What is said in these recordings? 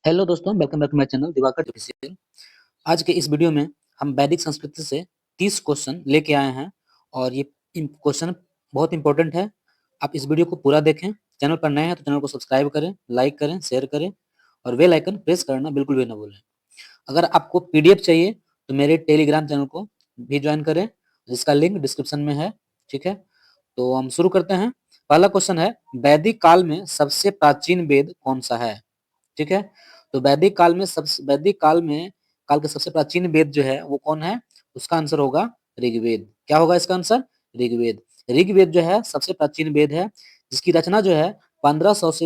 Hello दोस्तों, welcome back to my channel Diwakar official. आज के इस वीडियो में हम वैदिक संस्कृति से 30 क्वेश्चन लेके आए हैं और ये क्वेश्चन बहुत इंपॉर्टेंट है। आप इस वीडियो को पूरा देखें। चैनल पर नए हैं तो चैनल को सब्सक्राइब करें, लाइक करें, शेयर करें और बेल आइकन प्रेस करना बिल्कुल भी ना भूलें। अगर आपको पीडीएफ चाहिए तो मेरे टेलीग्राम चैनल को भी ज्वाइन करें, जिसका लिंक डिस्क्रिप्शन में है। ठीक है, तो हम शुरू करते हैं। पहला क्वेश्चन है, वैदिक काल में सबसे प्राचीन वेद कौन सा है? ठीक है, तो वैदिक काल के सबसे प्राचीन वेद जो है वो कौन है? उसका आंसर होगा ऋग्वेद। क्या होगा इसका आंसर? ऋग्वेद। ऋग्वेद जो है सबसे प्राचीन वेद है, जिसकी रचना जो है 1500 से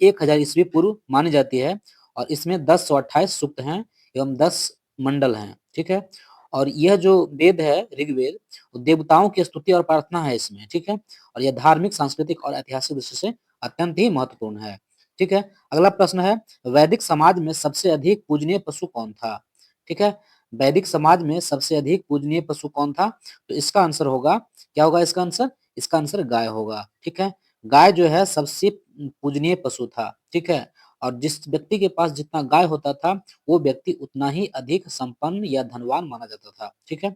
1000 ईस्वी पूर्व मानी जाती है और इसमें 1028 सूक्त हैं एवं 10 मंडल हैं। ठीक है, और यह जो वेद है ऋग्वेद, देवताओं की स्तुति और प्रार्थना है इसमें। ठीक है, और यह धार्मिक, सांस्कृतिक और ऐतिहासिक दृष्टि से अत्यंत ही महत्वपूर्ण है। ठीक है, अगला प्रश्न है, वैदिक समाज में सबसे अधिक पूजनीय पशु कौन था? ठीक है, वैदिक समाज में सबसे अधिक पूजनीय पशु कौन था? तो इसका आंसर होगा, क्या होगा इसका आंसर? इसका आंसर गाय होगा। ठीक है, गाय जो है सबसे पूजनीय पशु था। ठीक है, और जिस व्यक्ति के पास जितना गाय होता था वो व्यक्ति उतना ही अधिक संपन्न या धनवान माना जाता था। ठीक है,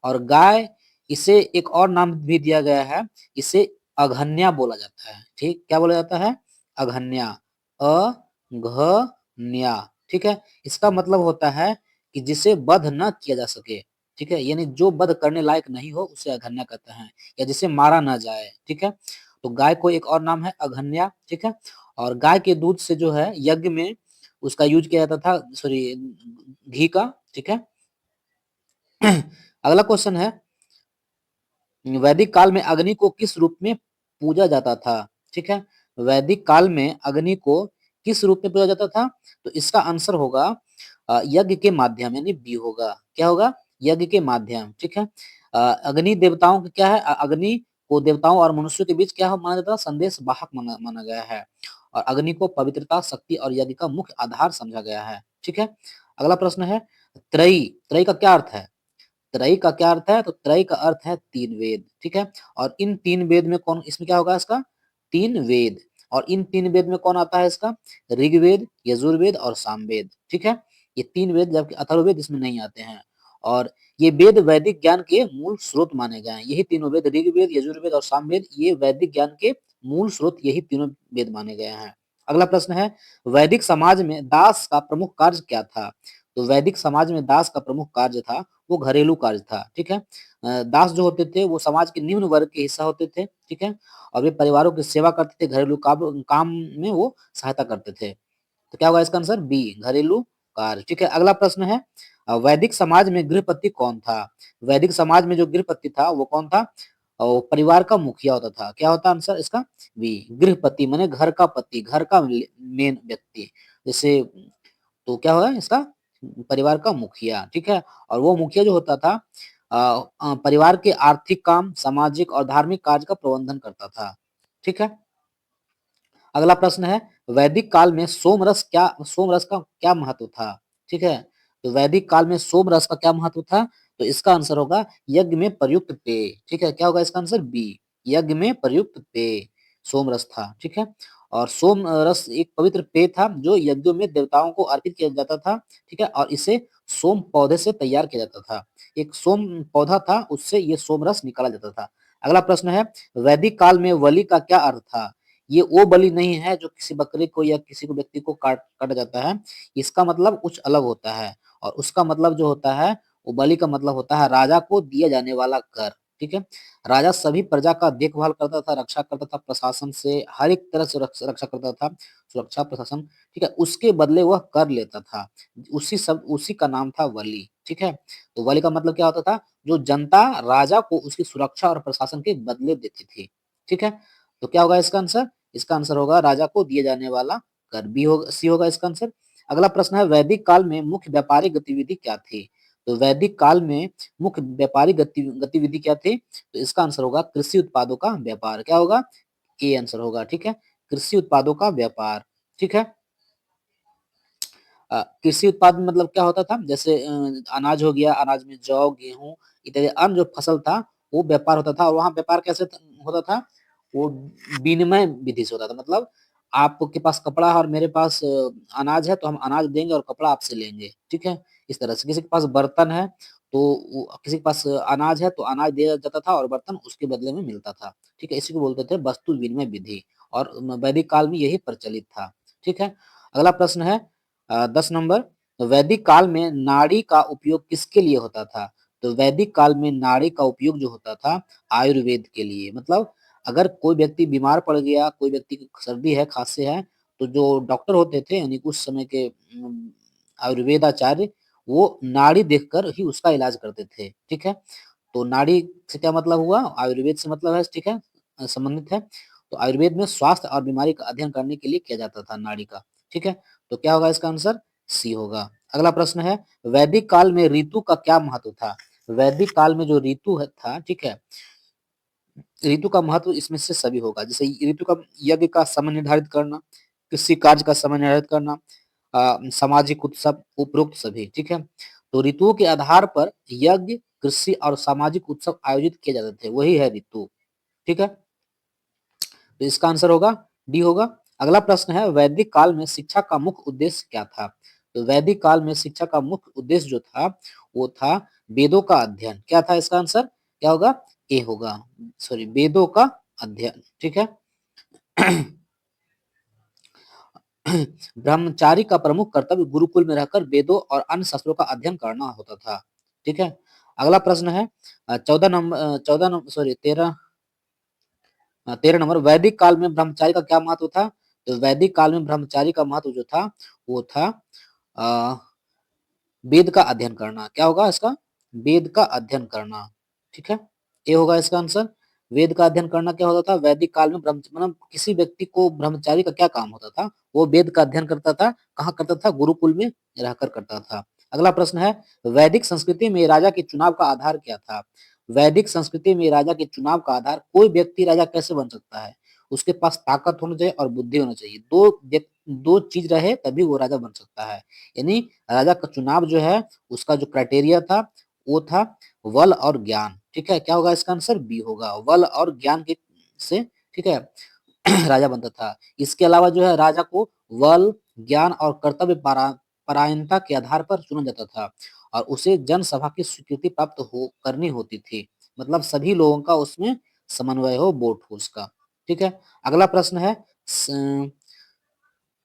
और गाय, इसे एक और नाम भी दिया गया है, इसे अघन्या बोला जाता है। ठीक, क्या बोला जाता है? अघन्या, अघन्या। ठीक है, इसका मतलब होता है कि जिसे वध न किया जा सके। ठीक है, यानी जो वध करने लायक नहीं हो उसे अघन्या कहते हैं, या जिसे मारा ना जाए। ठीक है, तो गाय को एक और नाम है अघन्या। ठीक है, और गाय के दूध से जो है यज्ञ में उसका यूज किया जाता था, सॉरी, घी का। ठीक है, अगला क्वेश्चन है, वैदिक काल में अग्नि को किस रूप में पूजा जाता था? ठीक है, वैदिक काल में अग्नि को किस रूप में पूजा जाता था? तो इसका आंसर होगा यज्ञ के माध्यम, यानी बी होगा। क्या होगा? यज्ञ के माध्यम। ठीक है, अग्नि देवताओं का क्या है? अग्नि को देवताओं और मनुष्यों के बीच क्या माना जाता है? संदेश वाहक माना गया है, और अग्नि को पवित्रता, शक्ति और यज्ञ का मुख्य आधार समझा गया है। ठीक है, अगला प्रश्न है, त्रयी। त्रयी का क्या अर्थ है? त्रयी का क्या अर्थ है? तो त्रयी का अर्थ है तीन वेद। ठीक है, और इन तीन वेद में कौन, इसमें क्या होगा इसका? तीन वेद। और इन तीन वेद में कौन आता है इसका? ऋग्वेद, यजुर्वेद और सामवेद। ठीक है, ये तीन वेद, जबकि अथर्ववेद इसमें नहीं आते हैं। और ये वेद वैदिक ज्ञान के मूल स्रोत माने गए हैं। यही तीनों वेद, ऋग्वेद, यजुर्वेद और सामवेद, ये वैदिक ज्ञान के मूल स्रोत यही तीनों वेद माने गए हैं। अगला प्रश्न है, वैदिक समाज में दास का प्रमुख कार्य क्या था? तो वैदिक समाज में दास का प्रमुख कार्य था, वो घरेलू कार्य था। ठीक है, दास जो होते थे वो समाज के निम्न वर्ग के हिस्सा होते थे। ठीक है, और वे परिवारों की सेवा करते थे, घरेलू काम में वो सहायता करते थे। तो क्या होगा इसका आंसर? बी, घरेलू कार्य। ठीक है, अगला प्रश्न है, वैदिक समाज में गृहपति कौन था? वैदिक समाज में जो गृहपति था वो कौन था? और परिवार का मुखिया होता था। क्या होता आंसर इसका? बी, गृहपति माने घर का पति, घर का मेन व्यक्ति। जैसे, तो क्या होगा इसका? परिवार का मुखिया। ठीक है, और वो मुखिया जो होता था परिवार के आर्थिक काम, सामाजिक और धार्मिक कार्य का प्रबंधन करता था। ठीक है, अगला प्रश्न है, वैदिक काल में सोम रस का क्या महत्व था? ठीक है, तो वैदिक काल में सोम रस का क्या महत्व था? तो इसका आंसर होगा यज्ञ में प्रयुक्त पेय। ठीक है, क्या होगा इसका आंसर? बी, यज्ञ में प्रयुक्त पेय सोम रस था। ठीक है, और सोम रस एक पवित्र पेय था जो यज्ञों में देवताओं को अर्पित किया जाता था। ठीक है, और इसे सोम पौधे से तैयार किया जाता था। एक सोम पौधा था, उससे ये सोम रस निकाला जाता था। अगला प्रश्न है, वैदिक काल में बलि का क्या अर्थ था? ये वो बलि नहीं है जो किसी बकरे को या किसी को व्यक्ति को काटा जाता है। इसका मतलब कुछ अलग होता है, और उसका मतलब जो होता है, वो बलि का मतलब होता है राजा को दिया जाने वाला कर। ठीक है, राजा सभी प्रजा का देखभाल करता था, रक्षा करता था, प्रशासन से हर एक तरह से रक्षा करता था, सुरक्षा प्रशासन। ठीक है, उसके बदले वह कर लेता था। उसी का नाम था बलि। ठीक है, तो बलि का मतलब क्या होता था? जो जनता राजा को उसकी सुरक्षा और प्रशासन के बदले देती थी। ठीक है, तो क्या होगा इसका आंसर? इसका आंसर होगा राजा को दिए जाने वाला कर। बी होगा, सी होगा इसका आंसर। अगला प्रश्न है, वैदिक काल में मुख्य व्यापारिक गतिविधि क्या थी? तो वैदिक काल में मुख्य व्यापारिक गतिविधि क्या थी? तो इसका आंसर होगा कृषि उत्पादों का व्यापार। क्या होगा? ए आंसर होगा। ठीक है, कृषि उत्पादों का व्यापार। ठीक है, कृषि उत्पाद में मतलब क्या होता था? जैसे अनाज हो गया, अनाज में जौ, गेहूं इत्यादि अन्य जो फसल था वो व्यापार होता था। और वहां व्यापार कैसे होता था? वो विनिमय विधि से होता था। मतलब आपके पास कपड़ा है और मेरे पास अनाज है, तो हम अनाज देंगे और कपड़ा आपसे लेंगे, ठीक है? इस तरह से किसी के पास बर्तन है, तो किसी के पास अनाज है, तो अनाज दिया जाता था और बर्तन उसके बदले में मिलता था, ठीक है? इसी को बोलते थे वस्तु विनिमय विधि और वैदिक काल में यही प्रचलित था, ठीक है? अगला प्रश्न है 10 नंबर, वैदिक काल में नाड़ी का उपयोग किसके लिए होता था? तो वैदिक काल में नाड़ी का उपयोग जो होता था आयुर्वेद के लिए, मतलब अगर कोई व्यक्ति बीमार पड़ गया, कोई व्यक्ति की सर्दी है, खाँसी है, तो जो डॉक्टर होते थे यानी उस समय के आयुर्वेदाचार्य, वो नाड़ी देखकर ही उसका इलाज करते थे, ठीक है? तो नाड़ी से क्या मतलब हुआ? आयुर्वेद से मतलब है, ठीक है? संबंधित है। तो आयुर्वेद में स्वास्थ्य और बीमारी का अध्ययन करने के लिए किया जाता था नाड़ी का, ठीक है? तो क्या होगा इसका आंसर? सी होगा। अगला प्रश्न है, वैदिक काल में ऋतु का क्या महत्व था? वैदिक काल में जो ऋतु है था, ठीक है? ऋतु का महत्व इसमें से सभी होगा। जैसे ऋतु का यज्ञ का समय निर्धारित करना, किसी कार्य का समय निर्धारित करना, सामाजिक उत्सव, उपरोक्त सभी, ठीक है? तो ऋतुओं के आधार पर यज्ञ, कृषि और सामाजिक उत्सव आयोजित किए जाते थे, वही है ऋतु, ठीक है? तो इसका आंसर होगा डी होगा। अगला प्रश्न है, वैदिक काल में शिक्षा का मुख्य उद्देश्य क्या था? तो वैदिक काल में शिक्षा का मुख्य उद्देश्य जो था, वो था वेदों का अध्ययन। क्या था इसका आंसर? क्या होगा? ए होगा, सॉरी, वेदों का अध्ययन, ठीक है? ब्रह्मचारी का प्रमुख कर्तव्य गुरुकुल में रहकर वेदों और अन्य शास्त्रों का अध्ययन करना होता था, ठीक है? अगला प्रश्न है 14 नंबर, सॉरी 13 नंबर, वैदिक काल में ब्रह्मचारी का क्या महत्व था? तो वैदिक काल में ब्रह्मचारी का महत्व जो था, वो था अ, वेद का अध्ययन करना। क्या होगा इसका? वेद का अध्ययन करना, ठीक है? ये होगा इसका आंसर। वेद का अध्ययन करना क्या होता था? वैदिक काल में ब्रह्म मतलब किसी व्यक्ति को ब्रह्मचारी का क्या काम होता था? वो वेद का अध्ययन करता था। कहाँ करता था? गुरुकुल में रहकर करता था। अगला प्रश्न है, वैदिक संस्कृति में राजा के चुनाव का आधार क्या था? वैदिक संस्कृति में राजा के चुनाव का आधार, कोई व्यक्ति राजा कैसे बन सकता है? उसके पास ताकत होना चाहिए और बुद्धि होना चाहिए। दो चीज रहे तभी वो राजा बन सकता है। यानी राजा का चुनाव जो है, उसका जो क्राइटेरिया था, वो था बल और ज्ञान, ठीक है? क्या होगा इसका आंसर? बी होगा, बल और ज्ञान के से, ठीक है? राजा बनता था। इसके अलावा जो है, राजा को बल, ज्ञान और कर्तव्य परायणता के आधार पर चुना जाता था और उसे जनसभा की स्वीकृति प्राप्त हो करनी होती थी। मतलब सभी लोगों का उसमें समन्वय हो, वोट हो उसका, ठीक है? अगला प्रश्न है,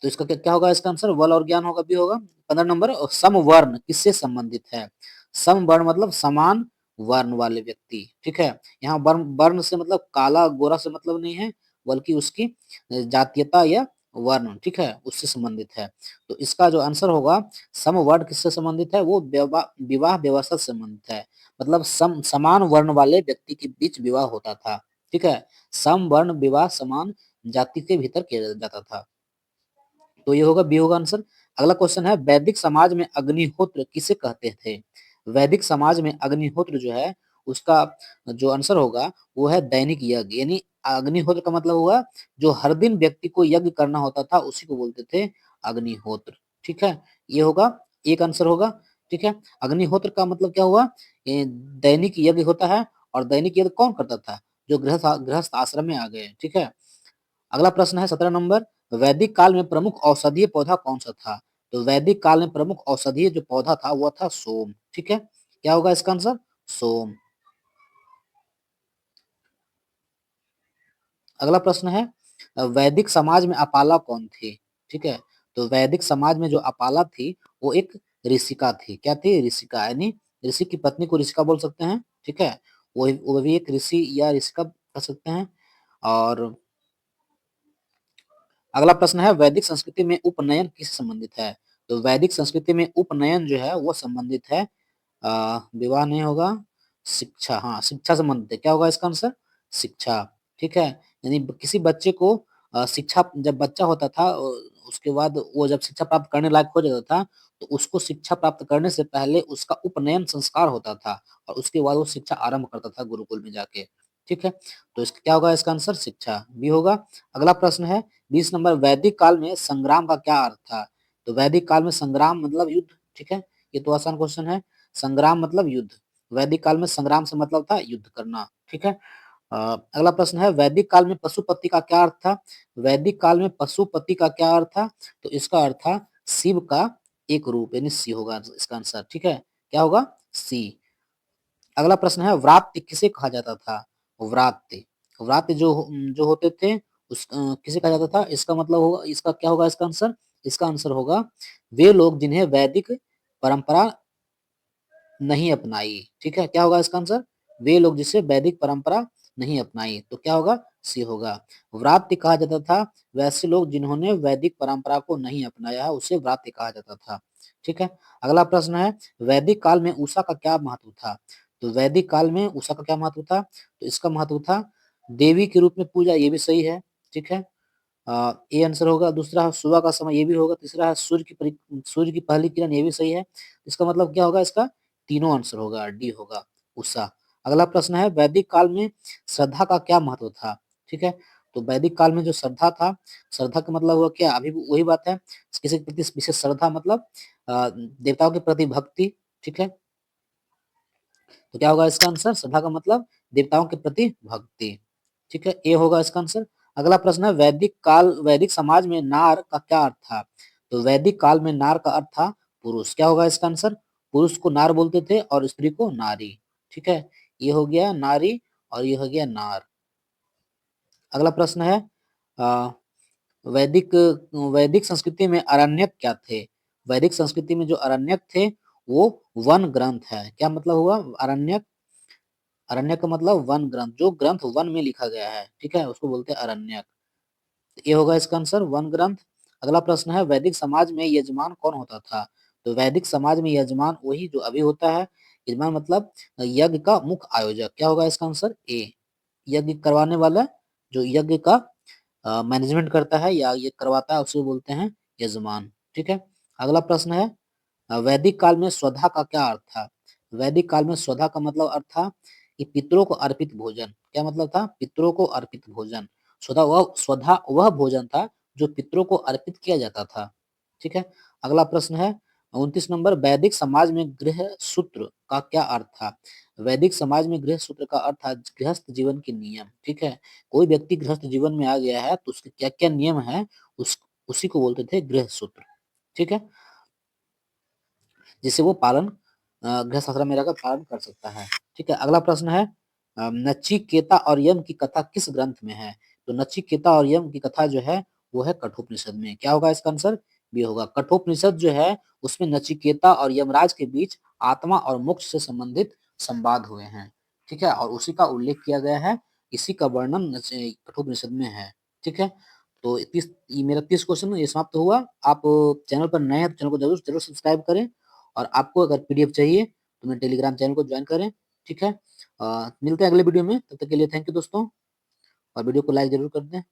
तो इसका क्या क्या होगा इसका आंसर? बल और ज्ञान होगा, बी होगा। 15 नंबर, समवर्ण किससे संबंधित है? समवर्ण मतलब समान वर्ण वाले व्यक्ति, ठीक है? यहाँ वर्ण वर्ण से मतलब काला गोरा से मतलब नहीं है, बल्कि उसकी जातीयता या वर्ण, ठीक है, उससे संबंधित है। तो इसका जो आंसर होगा, समवर्ण किससे संबंधित है? वो विवाह व्यवस्था से संबंधित है। मतलब समान वर्ण वाले व्यक्ति के बीच विवाह होता था, ठीक है? समवर्ण विवाह समान जाति के भीतर किया जाता था। तो ये होगा, बी होगा आंसर। अगला क्वेश्चन है, वैदिक समाज में अग्निहोत्र किसे कहते थे? वैदिक समाज में अग्निहोत्र जो है, उसका जो आंसर होगा, वो है दैनिक यज्ञ। यानी अग्निहोत्र का मतलब हुआ, जो हर दिन व्यक्ति को यज्ञ करना होता था, उसी को बोलते थे अग्निहोत्र, ठीक है? ये होगा, एक आंसर होगा, ठीक है? अग्निहोत्र का मतलब क्या हुआ? दैनिक यज्ञ होता है। और दैनिक यज्ञ कौन करता था? जो गृहस्थ आश्रम में आ गए, ठीक है? अगला प्रश्न है 17 नंबर, वैदिक काल में प्रमुख औषधीय पौधा कौन सा था? तो वैदिक काल में प्रमुख औषधीय जो पौधा था, वो था सोम, ठीक है? क्या होगा इसका आंसर? सोम। अगला प्रश्न है, वैदिक समाज में अपाला कौन थी? ठीक है? तो वैदिक समाज में जो अपाला थी, वो एक ऋषिका थी। क्या थी? ऋषिका, यानी ऋषि की पत्नी को ऋषिका बोल सकते हैं, ठीक है? वो भी एक ऋषि या ऋषिका कह सकते हैं। और अगला प्रश्न है, वैदिक संस्कृति में उपनयन किससे संबंधित है? तो वैदिक संस्कृति में उपनयन जो है, वो संबंधित है, विवाह नहीं होगा, शिक्षा, हाँ, शिक्षा संबंधित है। क्या होगा इसका आंसर? शिक्षा, ठीक है? यानी किसी बच्चे को शिक्षा, जब बच्चा होता था, उसके बाद वो जब शिक्षा प्राप्त करने लायक हो जाता था, तो उसको शिक्षा प्राप्त करने से पहले उसका उपनयन संस्कार होता था और उसके बाद वो शिक्षा आरंभ करता था गुरुकुल में जाके, ठीक है? तो इसका क्या होगा इसका आंसर? शिक्षा, भी होगा। अगला प्रश्न है 20 नंबर, वैदिक काल में संग्राम का क्या अर्थ था? तो वैदिक काल में संग्राम मतलब युद्ध, ठीक है? ये तो आसान क्वेश्चन है। संग्राम मतलब युद्ध। वैदिक काल में संग्राम से मतलब था युद्ध करना, ठीक है? अगला प्रश्न है वैदिक काल में पशुपति का क्या अर्थ था? वैदिक काल में पशुपति का क्या अर्थ था? तो इसका अर्थ था शिव का एक रूप, यानी सी होगा इसका आंसर। ठीक है, क्या होगा? सी। अगला प्रश्न है व्रात्य किसे कहा जाता था? व्रात्य, व्रात्य जो होते थे किसे कहा जाता था? इसका मतलब होगा, इसका क्या होगा इसका आंसर? इसका आंसर होगा वे लोग जिन्हें वैदिक परंपरा नहीं अपनाई। ठीक है, क्या होगा इसका आंसर? वे लोग जिसे वैदिक परंपरा नहीं अपनाई, तो क्या होगा? सी होगा। व्रात्य कहा जाता था वैसे लोग जिन्होंने वैदिक परंपरा को नहीं अपनाया है, उसे व्रात्य कहा जाता था। ठीक है, अगला प्रश्न है वैदिक काल में उषा का क्या महत्व था? तो वैदिक काल में उषा का क्या महत्व था? तो इसका महत्व था देवी के रूप में पूजा, ये भी सही है। ठीक है, ये आंसर होगा। दूसरा है सुबह का समय, ये भी होगा। तीसरा है सूर्य की पहली किरण, ये भी सही है। इसका मतलब क्या होगा इसका? तीनों आंसर होगा, डी होगा उषा। अगला प्रश्न है वैदिक काल में श्रद्धा का क्या महत्व था? ठीक है, तो वैदिक काल में जो श्रद्धा था, श्रद्धा का मतलब हुआ क्या? अभी भी वही बात है, किसी के प्रति विशेष श्रद्धा मतलब देवताओं के प्रति भक्ति। ठीक है, तो क्या होगा इसका आंसर? श्रद्धा का मतलब देवताओं के प्रति भक्ति। ठीक है, ये होगा इसका आंसर। अगला प्रश्न है वैदिक समाज में नार का क्या अर्थ था? तो वैदिक काल में नार का अर्थ था पुरुष। क्या होगा इसका आंसर? पुरुष को नार बोलते थे और स्त्री को नारी। ठीक है, ये हो गया नारी और ये हो गया नार। अगला प्रश्न है अ, वैदिक वैदिक संस्कृति में अरण्यक क्या थे? वैदिक संस्कृति में जो अरण्यक थे वो वन ग्रंथ है। क्या मतलब हुआ अरण्यक? अरण्यक का मतलब वन ग्रंथ, जो ग्रंथ वन में लिखा गया है। ठीक है, उसको बोलते हैं अरण्यक। तो ये होगा इसका आंसर, वन ग्रंथ। अगला प्रश्न है वैदिक समाज में यजमान कौन होता था? तो वैदिक समाज में यजमान वही जो अभी होता है। यजमान मतलब यज्ञ का मुख्य आयोजक। क्या होगा इसका आंसर? ए, यज्ञ करवाने वाला, जो यज्ञ का मैनेजमेंट करता है या ये करवाता है, उसे बोलते हैं यजमान। ठीक है, अगला प्रश्न है वैदिक काल में स्वधा का क्या अर्थ था? वैदिक काल में स्वधा का मतलब अर्थ था कि पितरों को अर्पित भोजन। क्या मतलब था? पितरों को अर्पित भोजन। स्वधा वह भोजन था जो पितरों को अर्पित किया जाता था। ठीक है, अगला प्रश्न है 29 नंबर वैदिक समाज में गृह सूत्र का क्या अर्थ था? वैदिक समाज में गृह सूत्र का अर्थ था गृहस्थ जीवन के नियम। ठीक है, कोई व्यक्ति गृहस्थ जीवन में आ गया है तो उसके क्या क्या नियम है, उसी को बोलते थे गृह सूत्र। ठीक है, जिससे वो पालन गृह शास्त्र में रहकर पालन कर सकता है। ठीक है, अगला प्रश्न है नचिकेता और यम की कथा किस ग्रंथ में है? तो नचिकेता और यम की कथा जो है वो है कठोपनिषद में। क्या होगा इसका आंसर? बी होगा। कठोपनिषद जो है उसमें नचिकेता और यमराज के बीच आत्मा और मोक्ष से संबंधित संवाद हुए हैं। ठीक है, और उसी का उल्लेख किया गया है, इसी का वर्णन कठोपनिषद में है। ठीक है, तो ये मेरा 30 क्वेश्चन ये समाप्त हुआ। आप चैनल पर नए हैं तो चैनल को जरूर जरूर सब्सक्राइब करें, और आपको अगर पीडीएफ चाहिए तो मेरे टेलीग्राम चैनल को ज्वाइन करें। ठीक है, मिलते हैं अगले वीडियो में, तब तक के लिए थैंक यू दोस्तों, और वीडियो को लाइक जरूर कर दें।